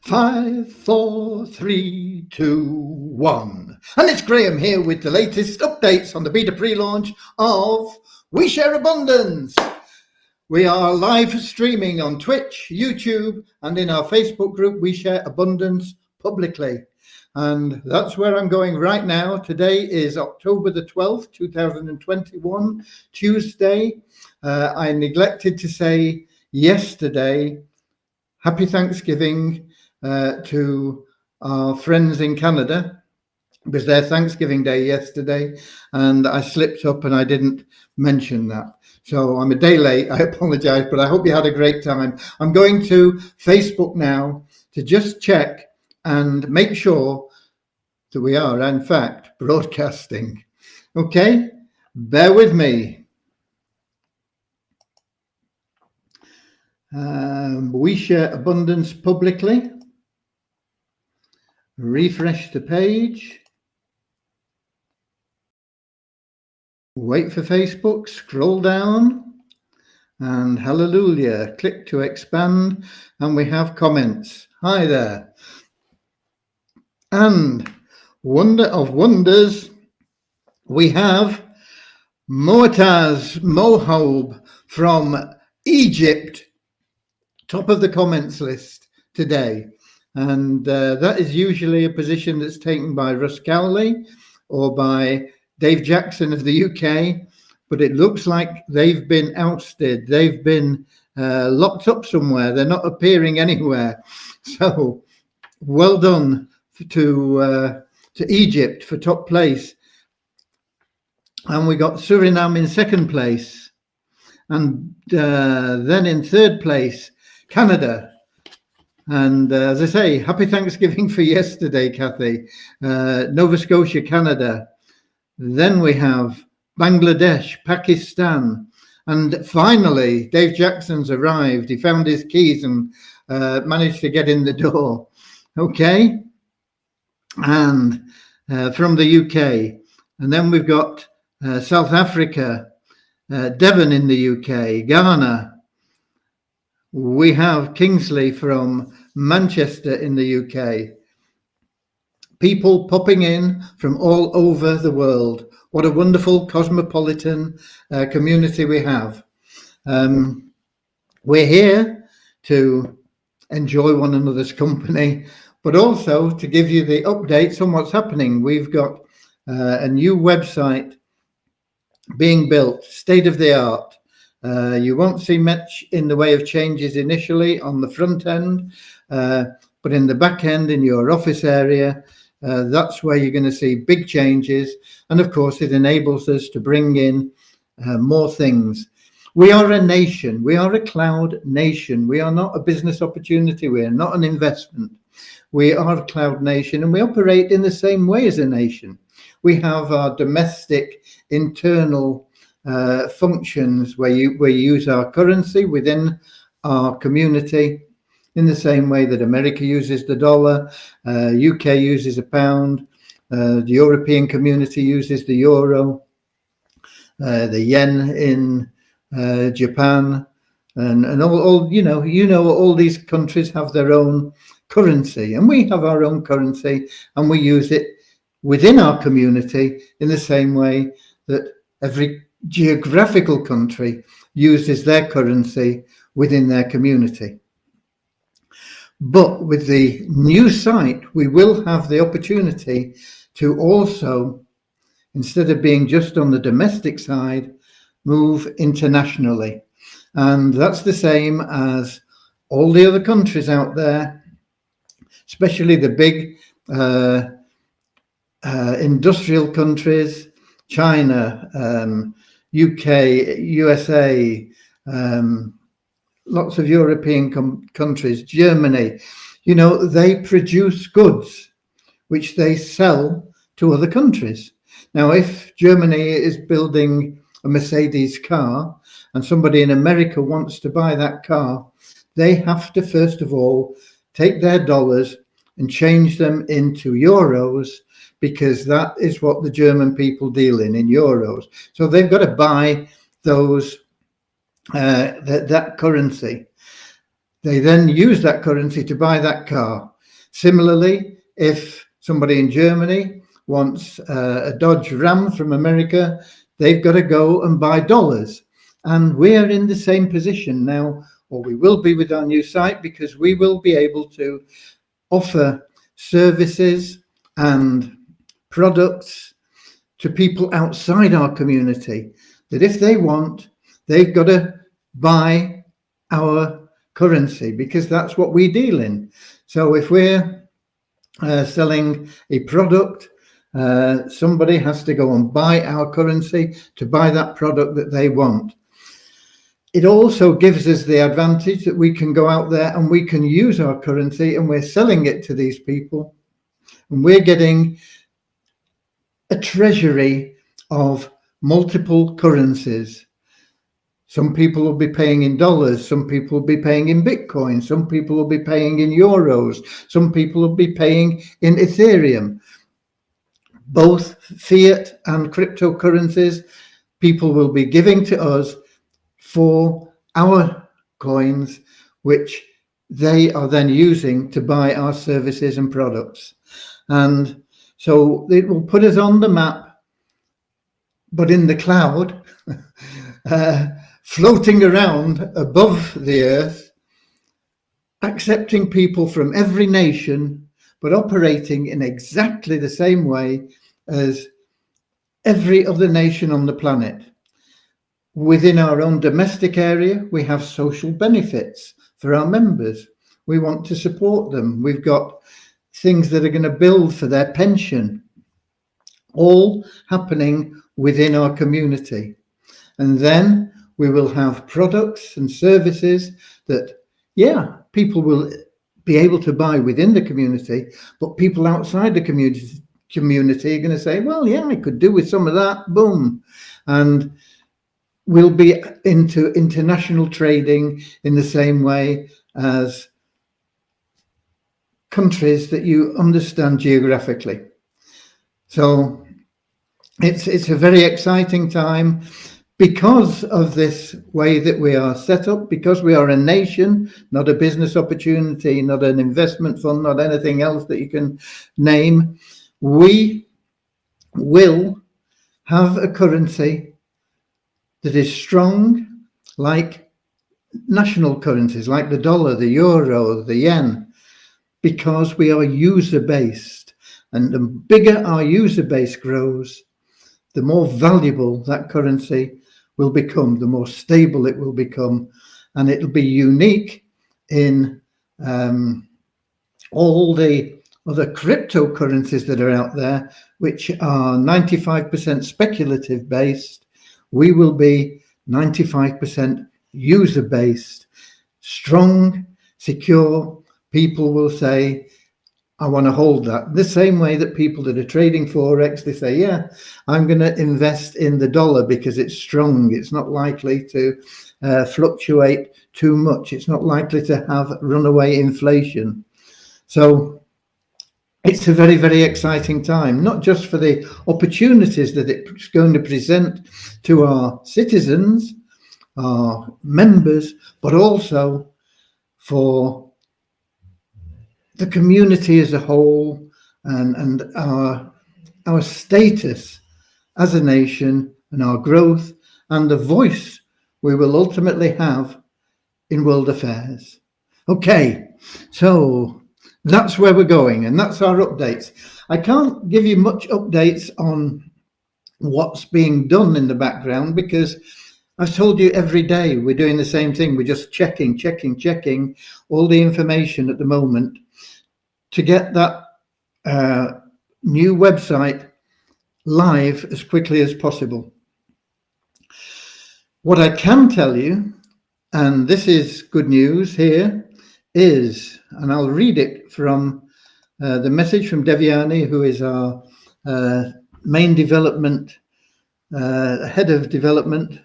5, 4, 3, 2, 1. And it's Graham here with the latest updates on the beta pre-launch of We Share Abundance. We are live streaming on Twitch, YouTube, and in our Facebook group, We Share Abundance Publicly. And that's where I'm going right now. Today is October the 12th, 2021, Tuesday. I neglected to say yesterday, Happy Thanksgiving to our friends in Canada. It was their Thanksgiving Day yesterday, and I slipped up and I didn't mention that. So I'm a day late. I apologize, but I hope you had a great time. I'm going to Facebook now to just check and make sure that we are, in fact, broadcasting. Okay, bear with me. We Share Abundance Publicly. Refresh the page. Wait for Facebook, scroll down, and hallelujah, click to expand, and we have comments. Hi there. And wonder of wonders, we have Moataz Mohob from Egypt, top of the comments list today. And that is usually a position that's taken by Russ Cowley or by Dave Jackson of the UK, but it looks like they've been ousted. They've been locked up somewhere. They're not appearing anywhere. So well done to Egypt for top place. And we got Suriname in second place. And then in third place, Canada. And as I say, happy Thanksgiving for yesterday, Kathy. Nova Scotia, Canada. Then we have Bangladesh, Pakistan. And finally, Dave Jackson's arrived. He found his keys and managed to get in the door. Okay. And from the UK. And then we've got South Africa, Devon in the UK, Ghana. We have Kingsley from Manchester in the UK. People popping in from all over the world. What a wonderful cosmopolitan community we have. We're here to enjoy one another's company, but also to give you the updates on what's happening. We've got a new website being built, state of the art. You won't see much in the way of changes initially on the front end, but in the back end, in your office area, that's where you're going to see big changes. And of course, it enables us to bring in more things. We are a nation. We are a cloud nation. We are not a business opportunity. We are not an investment. We are a cloud nation, and we operate in the same way as a nation. We have our domestic internal functions where we use our currency within our community in the same way that America uses the dollar, UK uses a pound, the European community uses the euro, the yen in Japan, and all all these countries have their own currency, and we have our own currency, and we use it within our community in the same way that every geographical country uses their currency within their community. But with the new site, we will have the opportunity to also, instead of being just on the domestic side, move internationally. And that's the same as all the other countries out there, especially the big industrial countries, China, UK, USA, lots of European countries, Germany, they produce goods which they sell to other countries. Now, if Germany is building a Mercedes car and somebody in America wants to buy that car, they have to first of all take their dollars and change them into euros, because that is what the German people deal in euros. So they've got to buy those that currency. They then use that currency to buy that car. Similarly, if somebody in Germany wants a Dodge Ram from America, they've got to go and buy dollars. And we're in the same position now, or we will be with our new site, because we will be able to offer services and products to people outside our community, that if they want, they've got to buy our currency, because that's what we deal in. So if we're selling a product, somebody has to go and buy our currency to buy that product that they want. It also gives us the advantage that we can go out there and we can use our currency, and we're selling it to these people, and we're getting a treasury of multiple currencies. Some people will be paying in dollars, some people will be paying in Bitcoin, some people will be paying in euros, some people will be paying in Ethereum. Both fiat and cryptocurrencies, people will be giving to us for our coins, which they are then using to buy our services and products. And so it will put us on the map, but in the cloud, floating around above the earth, accepting people from every nation, but operating in exactly the same way as every other nation on the planet. Within our own domestic area, we have social benefits for our members. We want to support them. We've got things that are going to build for their pension, all happening within our community. And then we will have products and services that, people will be able to buy within the community, but people outside the community are going to say, well, yeah, I could do with some of that, boom. And we'll be into international trading in the same way as countries that you understand geographically. So it's a very exciting time because of this way that we are set up, because we are a nation, not a business opportunity, not an investment fund, not anything else that you can name. We will have a currency that is strong, like national currencies, like the dollar, the euro, the yen, because we are user-based. And the bigger our user base grows, the more valuable that currency will become, the more stable it will become, and it'll be unique in all the other cryptocurrencies that are out there, which are 95% speculative based. We will be 95% user based, strong, secure. People will say, I want to hold that. The same way that people that are trading Forex, they say, yeah, I'm going to invest in the dollar because it's strong. It's not likely to fluctuate too much. It's not likely to have runaway inflation. So it's a very, very exciting time, not just for the opportunities that it's going to present to our citizens, our members, but also for the community as a whole, and our status as a nation, and our growth, and the voice we will ultimately have in world affairs. Okay, so that's where we're going, and that's our updates. I can't give you much updates on what's being done in the background, because I've told you every day we're doing the same thing. We're just checking all the information at the moment to get that new website live as quickly as possible. What I can tell you, and this is good news here, is, and I'll read it from the message from Devyani, who is our main development, head of development.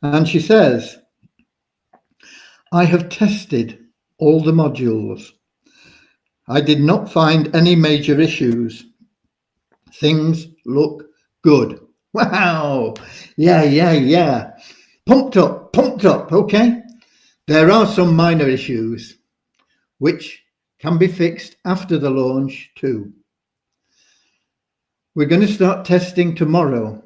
And she says, I have tested all the modules. I did not find any major issues. Things look good. Wow. Yeah. Pumped up. Okay. There are some minor issues, which can be fixed after the launch too. We're going to start testing tomorrow,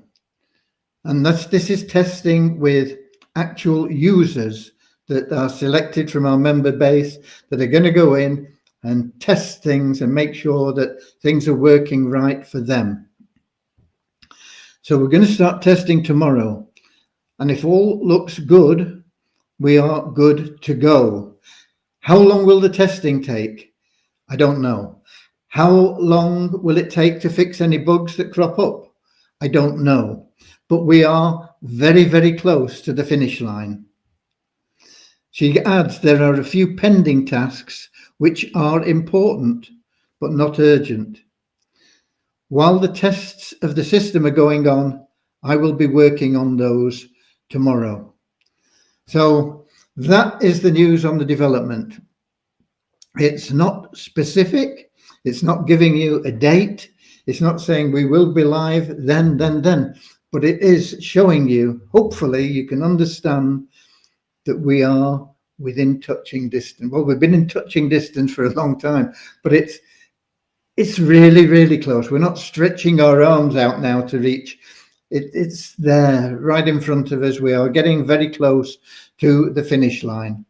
and this is testing with actual users that are selected from our member base that are going to go in and test things and make sure that things are working right for them. So we're going to start testing tomorrow, and if all looks good, we are good to go. How long will the testing take? I don't know. How long will it take to fix any bugs that crop up? I don't know. But we are very, very close to the finish line. She adds there are a few pending tasks which are important but not urgent. While the tests of the system are going on, I will be working on those tomorrow. So that is the news on the development. It's not specific. It's not giving you a date. It's not saying we will be live then. But it is showing you, hopefully you can understand that we are within touching distance. Well, we've been in touching distance for a long time, but it's really, really close. We're not stretching our arms out now to reach. It's there right in front of us. We are getting very close to the finish line.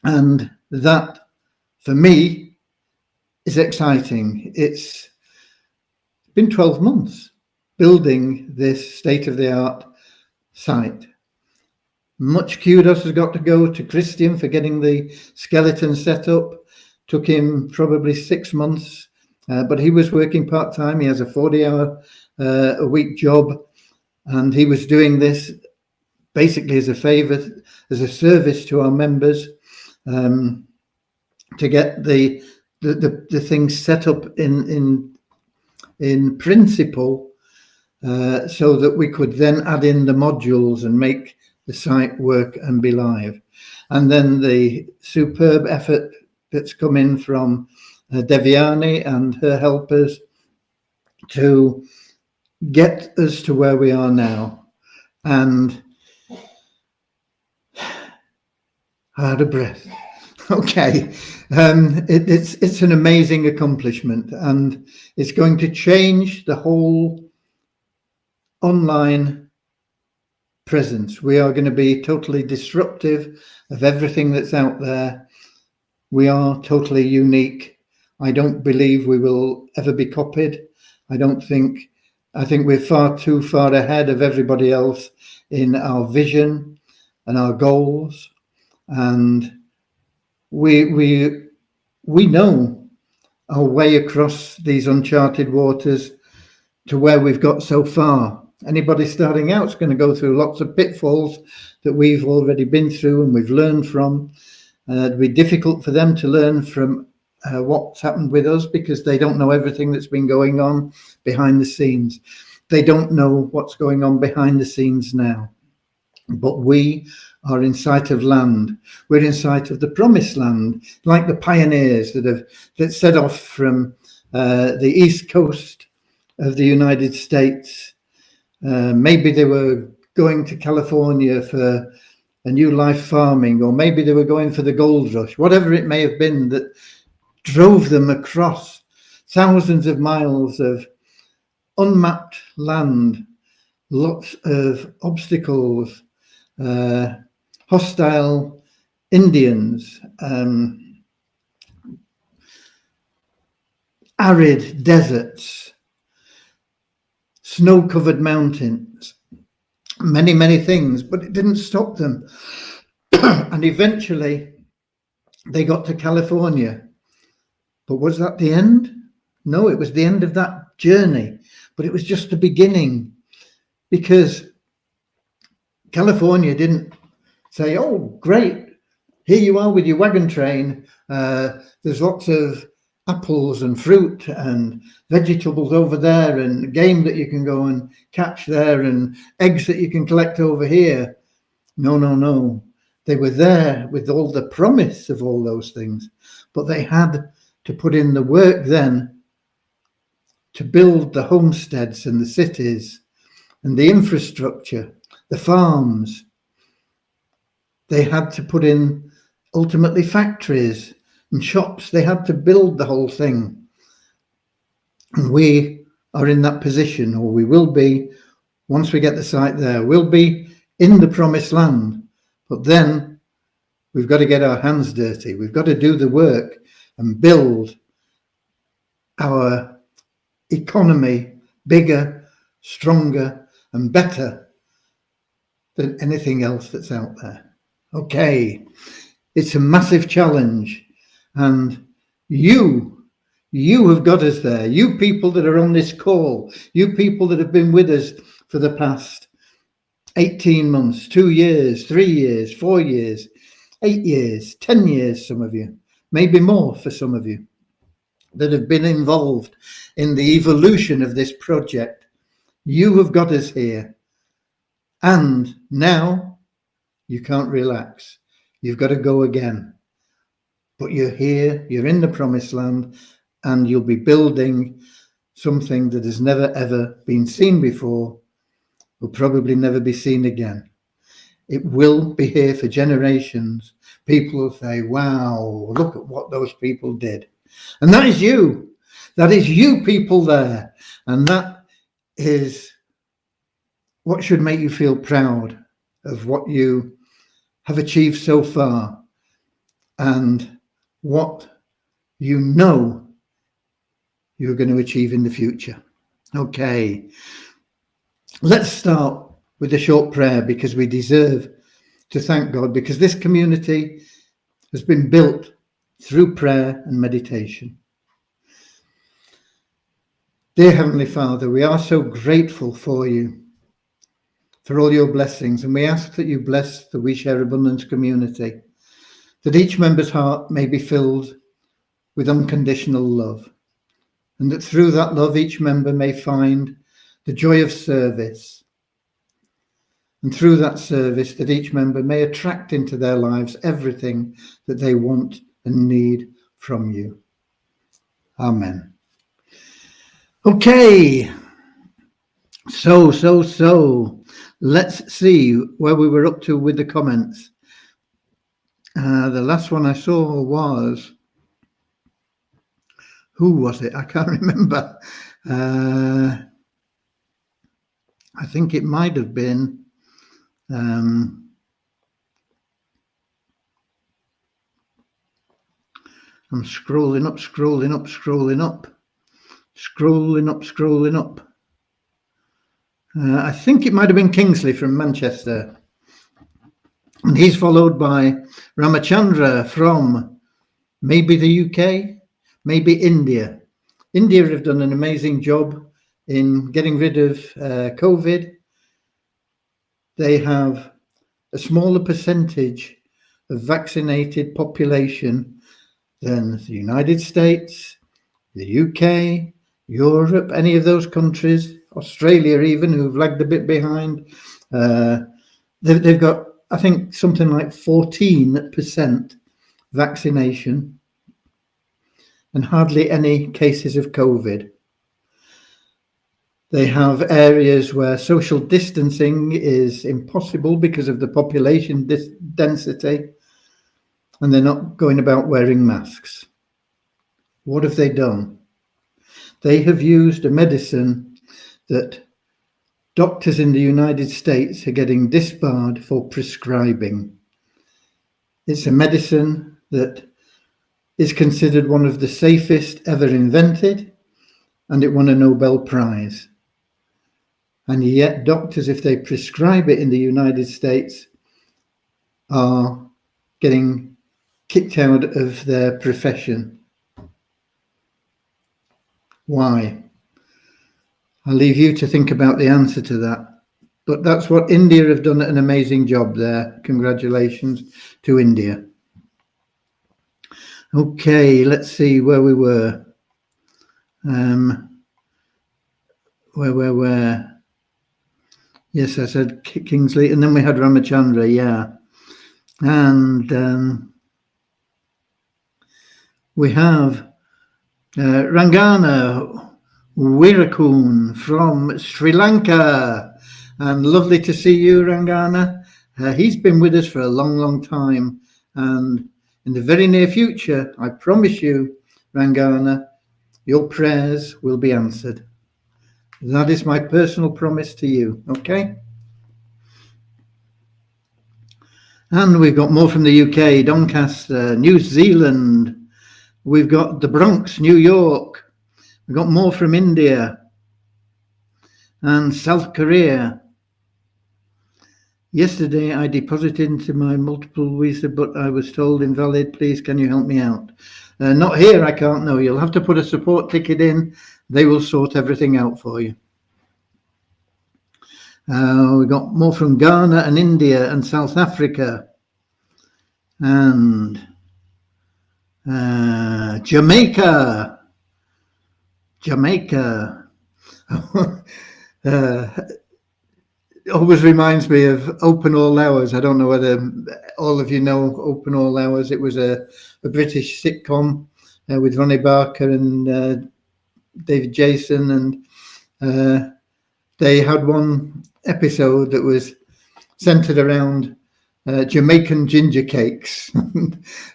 And that, for me, is exciting. It's been 12 months building this state-of-the-art site. Much kudos has got to go to Christian for getting the skeleton set up. Took him probably 6 months, but he was working part-time. He has a 40-hour a week job, and he was doing this basically as a favor, as a service to our members, to get the things set up in principle, so that we could then add in the modules and make the site work and be live. And then the superb effort that's come in from Deviani and her helpers to get us to where we are now. And out of breath. Okay, it's an amazing accomplishment, and it's going to change the whole online presence. We are going to be totally disruptive of everything that's out there. We are totally unique. I don't believe we will ever be copied. I think we're far too far ahead of everybody else in our vision and our goals, and we know our way across these uncharted waters to where we've got so far. Anybody starting out is going to go through lots of pitfalls that we've already been through and we've learned from. It'll be difficult for them to learn from what's happened with us, because they don't know everything that's been going on behind the scenes. They don't know what's going on behind the scenes now. But we are in sight of land. We're in sight of the promised land, like the pioneers that set off from the east coast of the United States. Maybe they were going to California for a new life farming, or maybe they were going for the gold rush, whatever it may have been that drove them across thousands of miles of unmapped land, lots of obstacles, hostile Indians, arid deserts, snow-covered mountains, many things, but it didn't stop them. And eventually they got to California. But was that the end? No, it was the end of that journey, but it was just the beginning, because California didn't say, oh, great, here you are with your wagon train. There's lots of apples and fruit and vegetables over there, and game that you can go and catch there, and eggs that you can collect over here. No. They were there with all the promise of all those things, but they had to put in the work then to build the homesteads and the cities and the infrastructure, the farms. They had to put in ultimately factories and shops. They had to build the whole thing. And we are in that position, or we will be once we get the site there. We'll be in the promised land, but then we've got to get our hands dirty. We've got to do the work and build our economy bigger, stronger, and better than anything else that's out there. Okay, it's a massive challenge, and you have got us there. You people that are on this call, you people that have been with us for the past 18 months, 2 years, 3 years, 4 years, 8 years, 10 years, some of you, maybe more for some of you, that have been involved in the evolution of this project. You have got us here. And now you can't relax. You've got to go again. But you're here, you're in the promised land, and you'll be building something that has never, ever been seen before, will probably never be seen again. It will be here for generations. People will say, wow, look at what those people did. And that is you. That is you people there. And that is what should make you feel proud of what you have achieved so far and what you know you're going to achieve in the future. Okay, let's start with a short prayer, because we deserve to thank God, because this community has been built through prayer and meditation. Dear Heavenly Father, we are so grateful for you, for all your blessings, and we ask that you bless the We Share Abundance community, that each member's heart may be filled with unconditional love, and that through that love each member may find the joy of service, and through that service that each member may attract into their lives everything that they want and need from you. Amen. Okay, so let's see where we were up to with the comments. The last one I saw was, who was it? I can't remember. I think it might have been I'm scrolling up. I think it might have been Kingsley from Manchester. And he's followed by Ramachandra from maybe the UK, maybe India. India have done an amazing job in getting rid of COVID. They have a smaller percentage of vaccinated population than the United States, the UK, Europe, any of those countries, Australia even, who've lagged a bit behind. They've got, I think, something like 14% vaccination and hardly any cases of COVID. They have areas where social distancing is impossible because of the population density, and they're not going about wearing masks. What have they done? They have used a medicine that doctors in the United States are getting disbarred for prescribing. It's a medicine that is considered one of the safest ever invented, and it won a Nobel Prize. And yet doctors, if they prescribe it in the United States, are getting kicked out of their profession. Why? I'll leave you to think about the answer to that. But that's what India have done an amazing job there. Congratulations to India. Okay, let's see where we were. Where? Yes, I said Kingsley, and then we had Ramachandra, yeah. And we have Rangana Wirakun from Sri Lanka. And lovely to see you, Rangana. He's been with us for a long time, and in the very near future, I promise you, Rangana, your prayers will be answered. That is my personal promise to you, okay? And we've got more from the UK, Doncaster, New Zealand. We've got the Bronx, New York. We've got more from India and South Korea. Yesterday, I deposited into my multiple visa, but I was told invalid. Please, can you help me out? Not here, I can't know. You'll have to put a support ticket in. They will sort everything out for you. We got more from Ghana and India and South Africa and Jamaica. Always reminds me of Open All Hours. I don't know whether all of you know Open All Hours. It was a British sitcom with Ronnie Barker and David Jason, and they had one episode that was centered around Jamaican ginger cakes.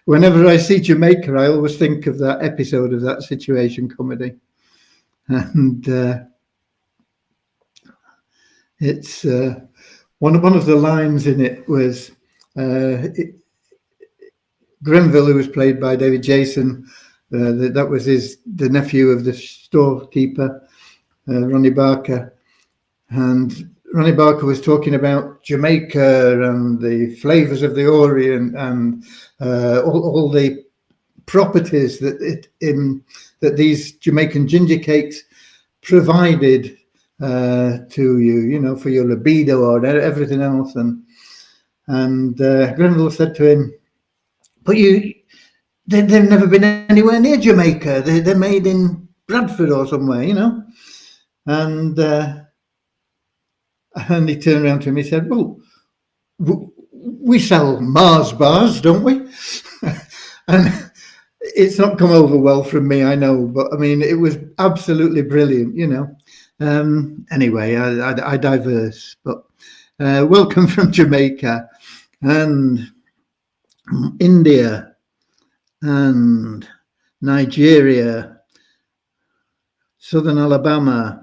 Whenever I see Jamaica, I always think of that episode of that situation comedy. And it's one of the lines in it was Grenville, who was played by David Jason, that was the nephew of the storekeeper, Ronnie Barker. And Ronnie Barker was talking about Jamaica and the flavors of the Orient and all the properties that these Jamaican ginger cakes provided to you, for your libido or everything else. And Grenville said to him, but they've never been anywhere near Jamaica. They're made in Bradford or somewhere, And he turned around to him. He said, well, we sell Mars bars, don't we? And it's not come over well from me, I know. But, I mean, it was absolutely brilliant, Anyway, I diverse. But welcome from Jamaica and India and Nigeria, Southern Alabama,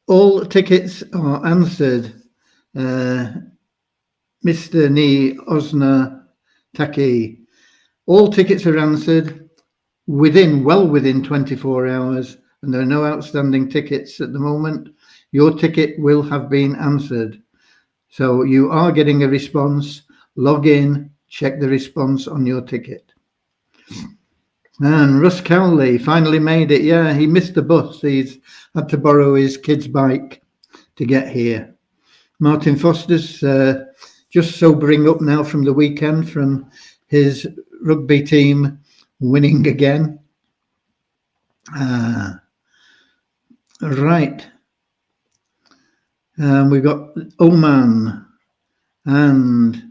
all tickets are answered. Mr. Ni Osna Taki, all tickets are answered well within 24 hours, and there are no outstanding tickets at the moment. Your ticket will have been answered. So you are getting a response. Log in, check the response on your ticket. And Russ Cowley finally made it. Yeah, he missed the bus. He's had to borrow his kid's bike to get here. Martin Foster's just sobering up now from the weekend from his rugby team winning again. Right. We've got Oman and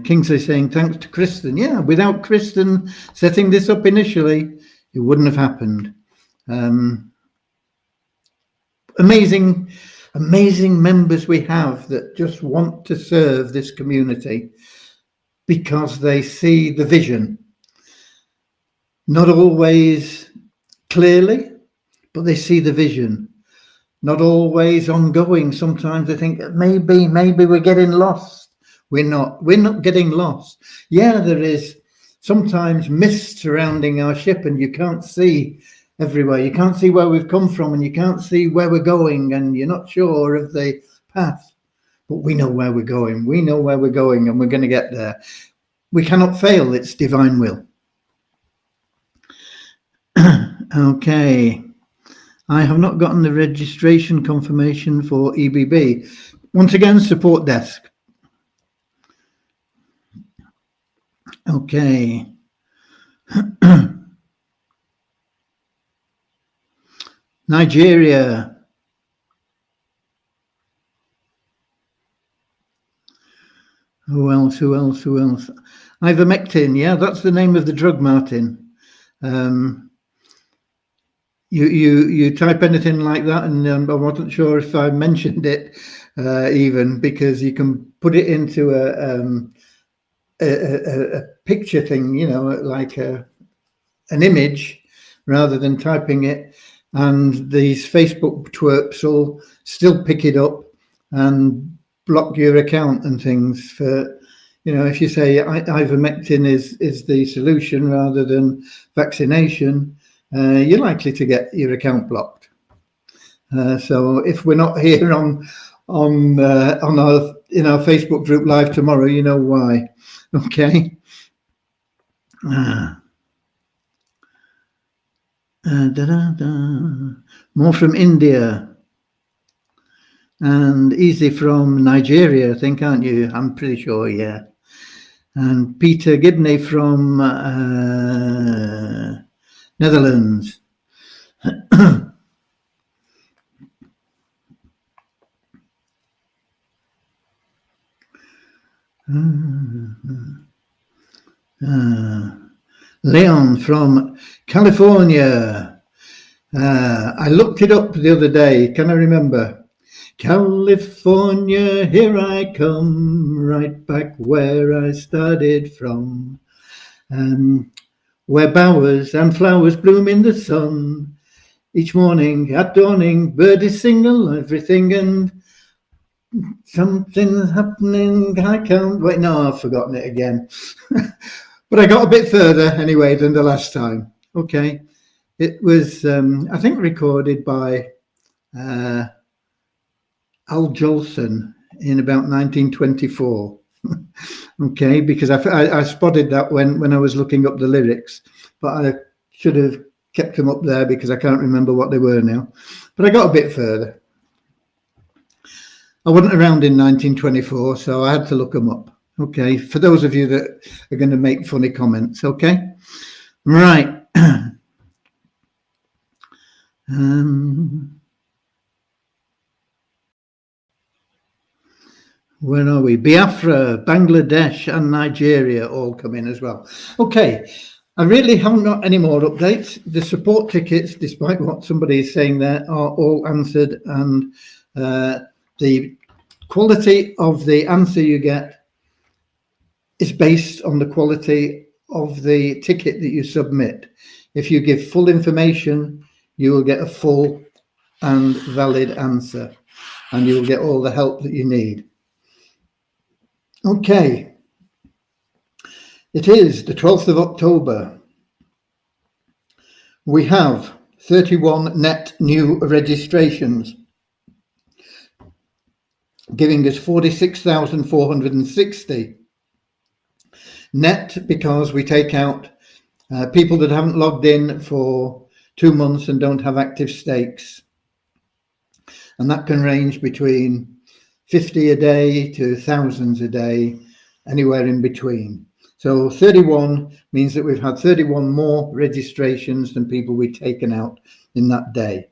Kingsley saying thanks to Kristen. Yeah, without Kristen setting this up initially, it wouldn't have happened. Amazing members we have that just want to serve this community because they see the vision. Not always clearly, but they see the vision. Not always ongoing. Sometimes they think maybe we're getting lost. We're not getting lost. Yeah, there is sometimes mist surrounding our ship and you can't see everywhere. You can't see where we've come from and you can't see where we're going and you're not sure of the path. But we know where we're going. We know where we're going and we're going to get there. We cannot fail. It's divine will. Okay. I have not gotten the registration confirmation for EBB. Once again, support desk. Okay. Nigeria. Who else? Who else? Who else? Ivermectin. Yeah, that's the name of the drug, Martin. You type anything like that, and I wasn't sure if I mentioned it even, because you can put it into a picture thing, you know, like an image, rather than typing it, and these Facebook twerps will still pick it up and block your account and things. For, you know, if you say ivermectin is the solution rather than vaccination, you're likely to get your account blocked. So if we're not here on our in our Facebook group live tomorrow, you know why. Okay. More from India. And Easy from Nigeria, I think, aren't you? I'm pretty sure, yeah. And Peter Gibney from Netherlands. Leon from California. I looked it up the other day. Can I remember? California, here I come, right back where I started from. Where bowers and flowers bloom in the sun. Each morning at dawning, birdies sing everything, and something's happening. I can't wait. No, I've forgotten it again. But I got a bit further anyway than the last time. Okay. It was, I think, recorded by Al Jolson in about 1924. Okay, because I spotted that when I was looking up the lyrics, but I should have kept them up there because I can't remember what they were now. But I got a bit further. I wasn't around in 1924, so I had to look them up. Okay, for those of you that are going to make funny comments. Okay, right. Where are we? Biafra, Bangladesh, and Nigeria all come in as well. Okay, I really haven't got any more updates. The support tickets, despite what somebody is saying there, are all answered, and the quality of the answer you get is based on the quality of the ticket that you submit. If you give full information, you will get a full and valid answer, and you will get all the help that you need. Okay, it is the 12th of October. We have 31 net new registrations, giving us 46,460 net, because we take out people that haven't logged in for 2 months and don't have active stakes. And that can range between 50 a day to thousands a day, anywhere in between. So 31 means that we've had 31 more registrations than people we've taken out in that day.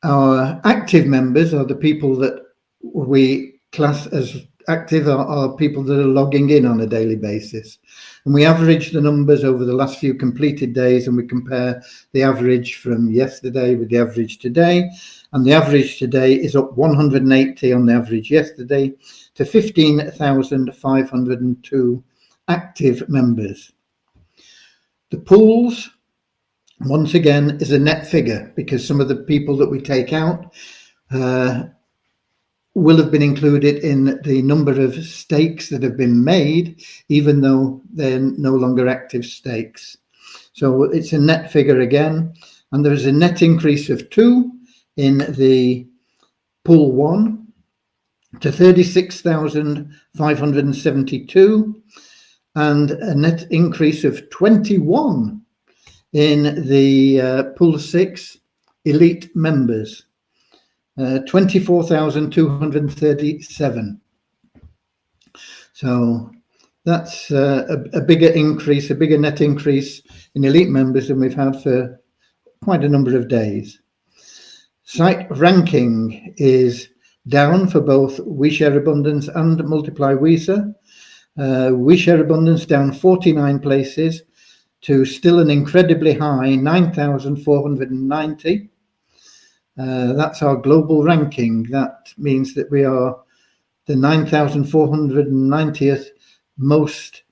Our active members are the people that we class as active, are people that are logging in on a daily basis. And we average the numbers over the last few completed days, and we compare the average from yesterday with the average today. And the average today is up 180 on the average yesterday to 15,502 active members. The pools, once again, is a net figure, because some of the people that we take out will have been included in the number of stakes that have been made, even though they're no longer active stakes. So it's a net figure again, and there is a net increase of 2 in the pool 1 to 36,572, and a net increase of 21 in the pool 6 elite members, 24,237. So that's a bigger increase, a bigger net increase in elite members than we've had for quite a number of days. Site ranking is down for both We Share Abundance and Multiply WISA. We Share Abundance down 49 places to still an incredibly high 9,490. That's our global ranking. That means that we are the 9,490th most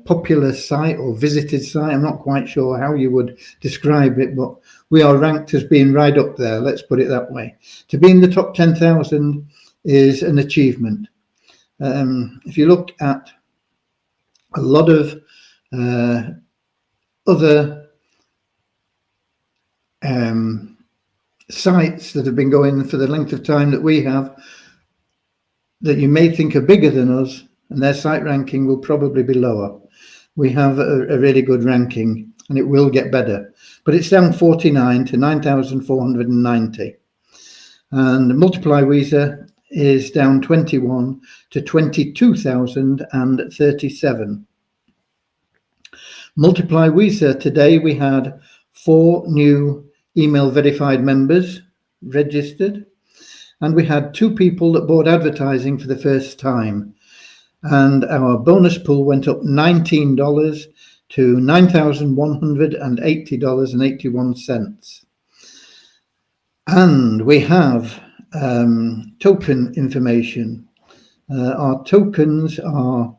popular site or visited site. I'm not quite sure how you would describe it, but we are ranked as being right up there. Let's put it that way. To be in the top 10,000 is an achievement. If you look at a lot of other sites that have been going for the length of time that we have, that you may think are bigger than us, and their site ranking will probably be lower. We have a really good ranking, and it will get better. But it's down 49 to 9,490. And Multiply WISA is down 21 to 22,037. Multiply WISA, today we had 4 new email verified members registered, and we had 2 people that bought advertising for the first time. And our bonus pool went up $19 to $9,180.81. And we have token information. Our tokens are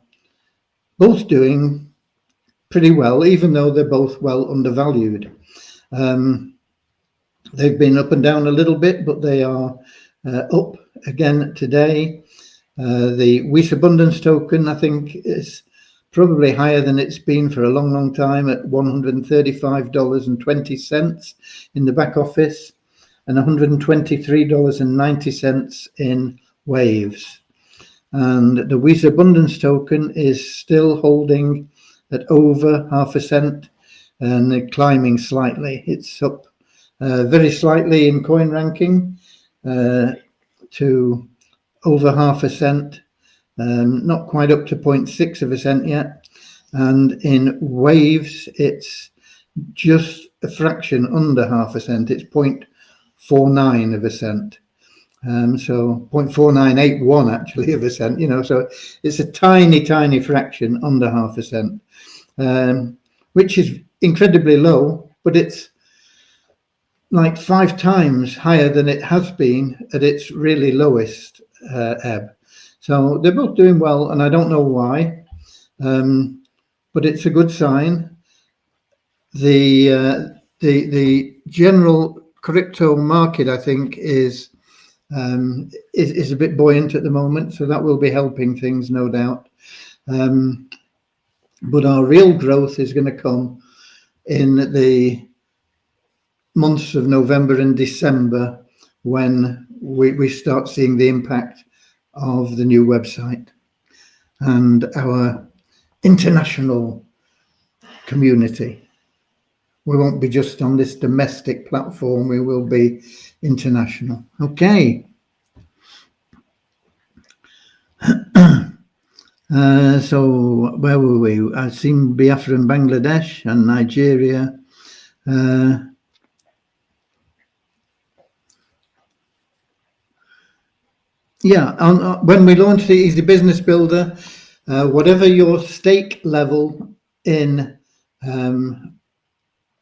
both doing pretty well, even though they're both well undervalued. They've been up and down a little bit, but they are up again today. The WISA Abundance token, I think, is probably higher than it's been for a long, long time at $135.20 in the back office and $123.90 in Waves. And the WISA Abundance token is still holding at over 0.5% and climbing slightly. It's up very slightly in coin ranking to over 0.5%, not quite up to 0.6% yet. And in Waves, it's just a fraction under 0.5%. It's 0.49%. So 0.4981 actually of a cent, so it's a tiny, tiny fraction under 0.5%, which is incredibly low, but it's like 5 times higher than it has been at its really lowest ebb. So they're both doing well, and I don't know why, but it's a good sign. The general crypto market, I think, is a bit buoyant at the moment, so that will be helping things, no doubt. But our real growth is going to come in the months of November and December, when we start seeing the impact of the new website and our international community. We won't be just on this domestic platform, we will be international. Okay. So where were we? I've seen Biafra and Bangladesh and Nigeria. When we launched the Easy Business Builder, whatever your stake level in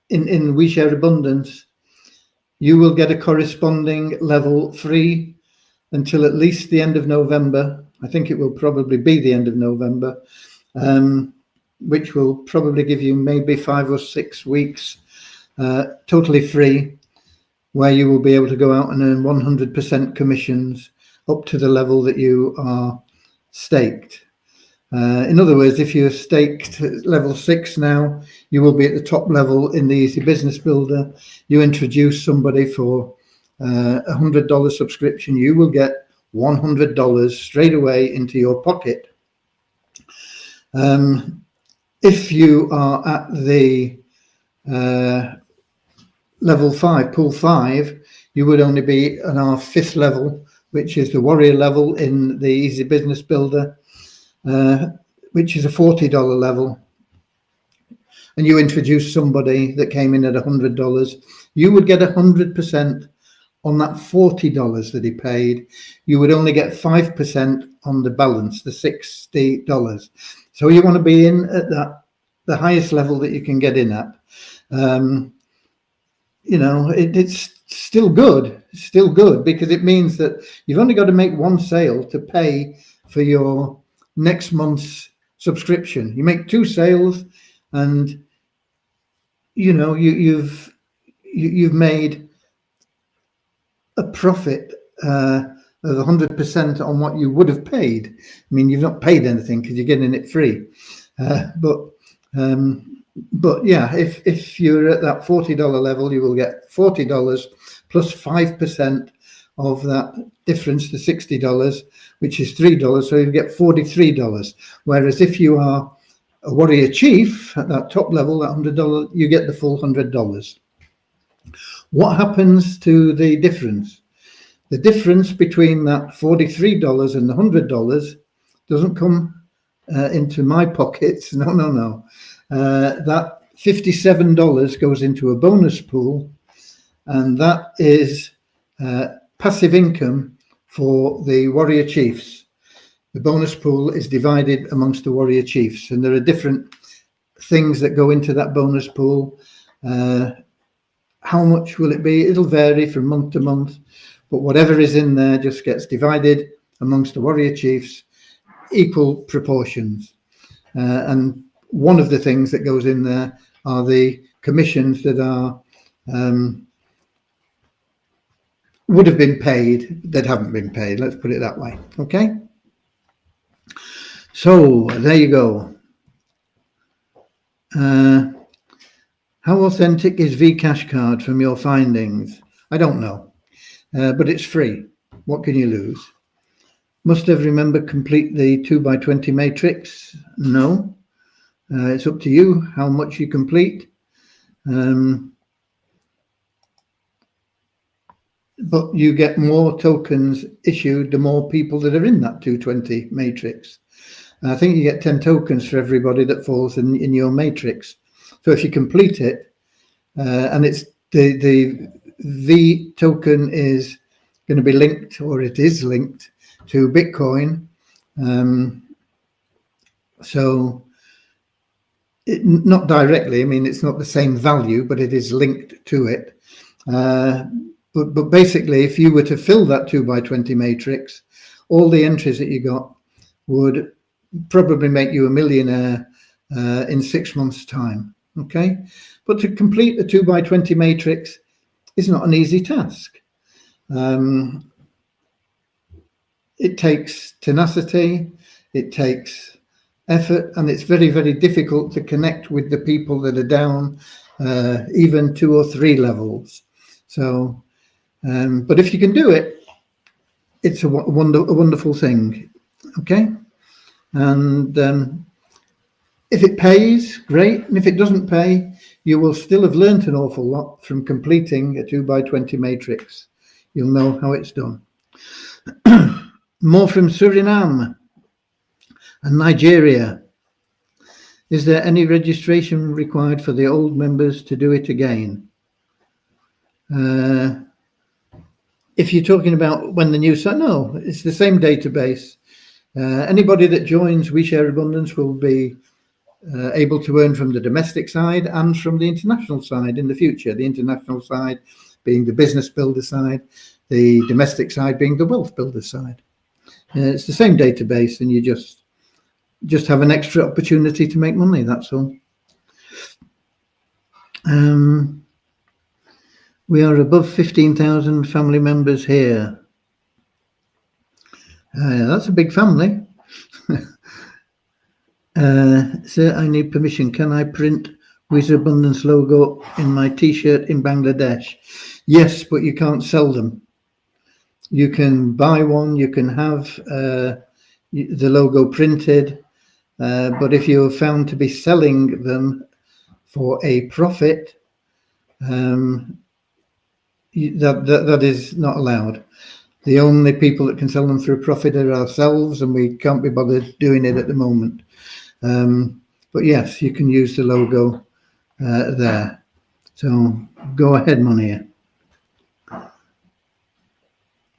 We Share Abundance, you will get a corresponding level free until at least the end of November. I think it will probably be the end of November, which will probably give you maybe 5 or 6 weeks totally free, where you will be able to go out and earn 100% commissions up to the level that you are staked. In other words, if you're staked at level 6 now, you will be at the top level in the Easy Business Builder. You introduce somebody for $100 subscription, you will get $100 straight away into your pocket. If you are at the level 5, pool 5, you would only be on our 5th level, which is the warrior level in the Easy Business Builder, which is a $40 level. And you introduce somebody that came in at $100, you would get 100% on that $40 that he paid, you would only get 5% on the balance, the $60. So you want to be in at the highest level that you can get in at. It's still good. It's still good because it means that you've only got to make one sale to pay for your next month's subscription. You make 2 sales, and you've made a profit of 100% on what you would have paid. I mean, you've not paid anything because you're getting it free. But yeah, if you're at that $40 level, you will get $40 plus 5% of that difference to $60, which is $3. So you get $43. Whereas if you are a warrior chief at that top level, that $100, you get the full $100. What happens to the difference? The difference between that $43 and the $100 doesn't come into my pockets. No. That $57 goes into a bonus pool, and that is passive income for the warrior chiefs. The bonus pool is divided amongst the warrior chiefs, and there are different things that go into that bonus pool. How much will it be? It'll vary from month to month, but whatever is in there just gets divided amongst the warrior chiefs, equal proportions. And one of the things that goes in there are the commissions that are would have been paid that haven't been paid. Let's put it that way. Okay. So there you go. How authentic is Vcash card from your findings? I don't know, but it's free. What can you lose? Must every member complete the 2x20 matrix? No. It's up to you how much you complete. But you get more tokens issued the more people that are in that 220 matrix. I think you get 10 tokens for everybody that falls in your matrix. So if you complete it, and it's the V token is going to be linked, or it is linked to Bitcoin. So not directly, I mean, it's not the same value, but it is linked to it. But basically, if you were to fill that 2x20 matrix, all the entries that you got would probably make you a millionaire in 6 months' time. Okay, but to complete the 2x20 matrix is not an easy task. It takes tenacity, it takes effort, and it's very, very difficult to connect with the people that are down even 2 or 3 levels. So, but if you can do it, it's a wonderful thing. Okay, and if it pays, great. And if it doesn't pay, you will still have learnt an awful lot from completing a 2x20 matrix. You'll know how it's done. More from Suriname and Nigeria. Is there any registration required for the old members to do it again? If you're talking about when the new site, no, it's the same database. Anybody that joins We Share Abundance will be able to earn from the domestic side and from the international side in the future. The international side being the business builder side, the domestic side being the wealth builder side. It's the same database, and you just have an extra opportunity to make money. That's all. We are above 15,000 family members here. That's a big family. Sir, I need permission. Can I print Wizard Abundance logo in my t-shirt in Bangladesh? Yes, but you can't sell them. You can buy one, you can have the logo printed, but if you're found to be selling them for a profit, that is not allowed. The only people that can sell them for a profit are ourselves, and we can't be bothered doing it at the moment. But yes, you can use the logo there. So go ahead, Monia.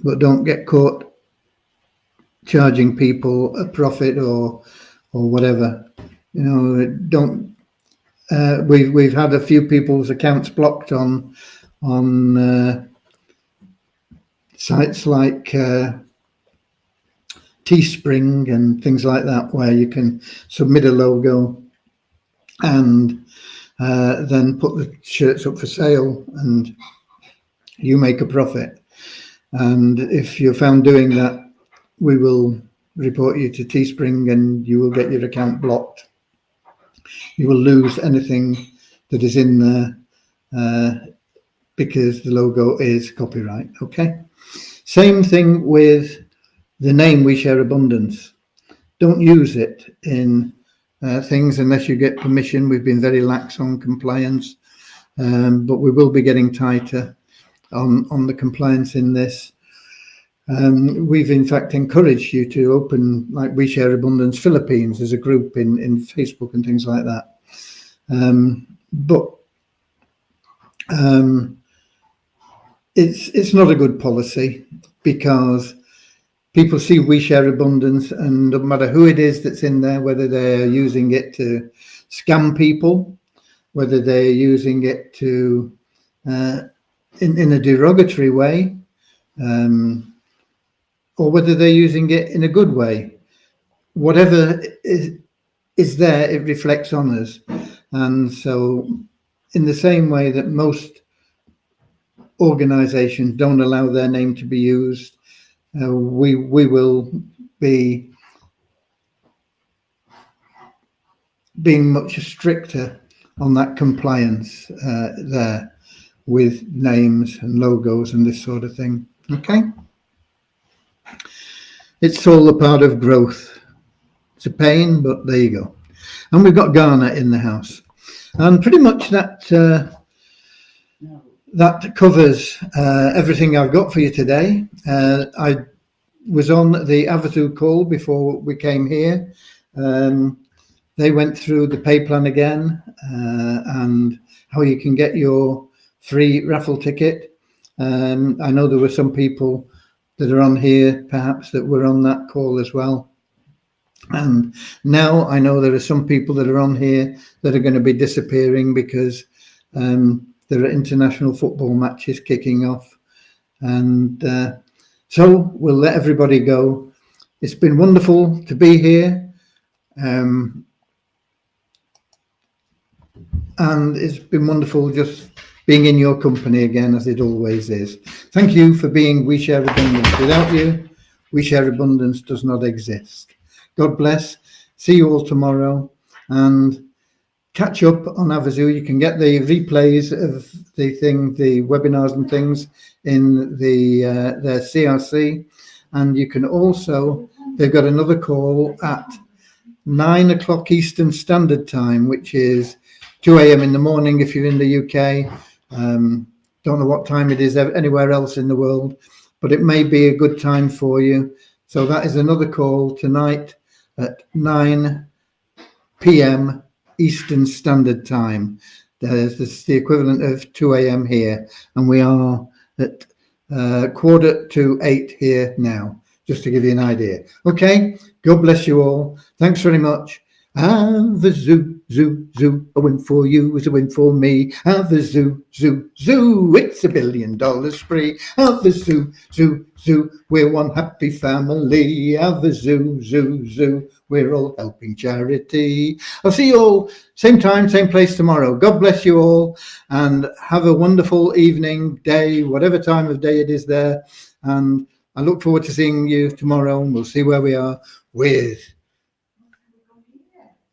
but don't get caught charging people a profit or whatever. You know, don't. We've had a few people's accounts blocked on sites like Teespring and things like that, where you can submit a logo and then put the shirts up for sale and you make a profit. And if you're found doing that, we will report you to Teespring and you will get your account blocked. You will lose anything that is in there because the logo is copyright. Okay. Same thing with the name We Share Abundance. Don't use it in things unless you get permission. We've been very lax on compliance, but we will be getting tighter on the compliance in this. We've in fact encouraged you to open like We Share Abundance Philippines as a group in Facebook and things like that. But it's not a good policy, because people see We Share Abundance, and no matter who it is that's in there, whether they're using it to scam people, whether they're using it to in a derogatory way, or whether they're using it in a good way, whatever is there, it reflects on us. And so in the same way that most organizations don't allow their name to be used, we will be being much stricter on that compliance there with names and logos and this sort of thing. Okay, it's all a part of growth. It's a pain, but there you go. And we've got Ghana in the house, and pretty much that covers everything I've got for you today. I was on the Avazu call before we came here. They went through the pay plan again and how you can get your free raffle ticket. I know there were some people that are on here perhaps that were on that call as well. And now I know there are some people that are on here that are going to be disappearing because there are international football matches kicking off. And so we'll let everybody go. It's been wonderful to be here. And it's been wonderful just being in your company again, as it always is. Thank you for being We Share Abundance. Without you, We Share Abundance does not exist. God bless. See you all tomorrow, and catch up on Avazu. You can get the replays of the webinars and things in their CRC, and you can also, they've got another call at 9 o'clock Eastern Standard Time, which is 2 a.m. in the morning if you're in the UK. Don't know what time it is anywhere else in the world, but it may be a good time for you. So that is another call tonight at 9 p.m. Eastern Standard Time. This is the equivalent of 2 a.m. here, and we are at 7:45 here now, just to give you an idea. Okay, God bless you all. Thanks very much. Avazu, zoo, zoo, a win for you is a win for me. Avazu, zoo, zoo, it's $1 billion spree. Avazu, zoo, zoo, we're one happy family. Avazu, zoo, zoo, we're all helping charity. I'll see you all same time, same place tomorrow. God bless you all, and have a wonderful evening, day, whatever time of day it is there. And I look forward to seeing you tomorrow, and we'll see where we are with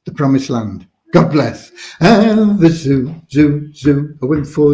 the Promised Land. God bless. Avazu, zoo, zoo, a win for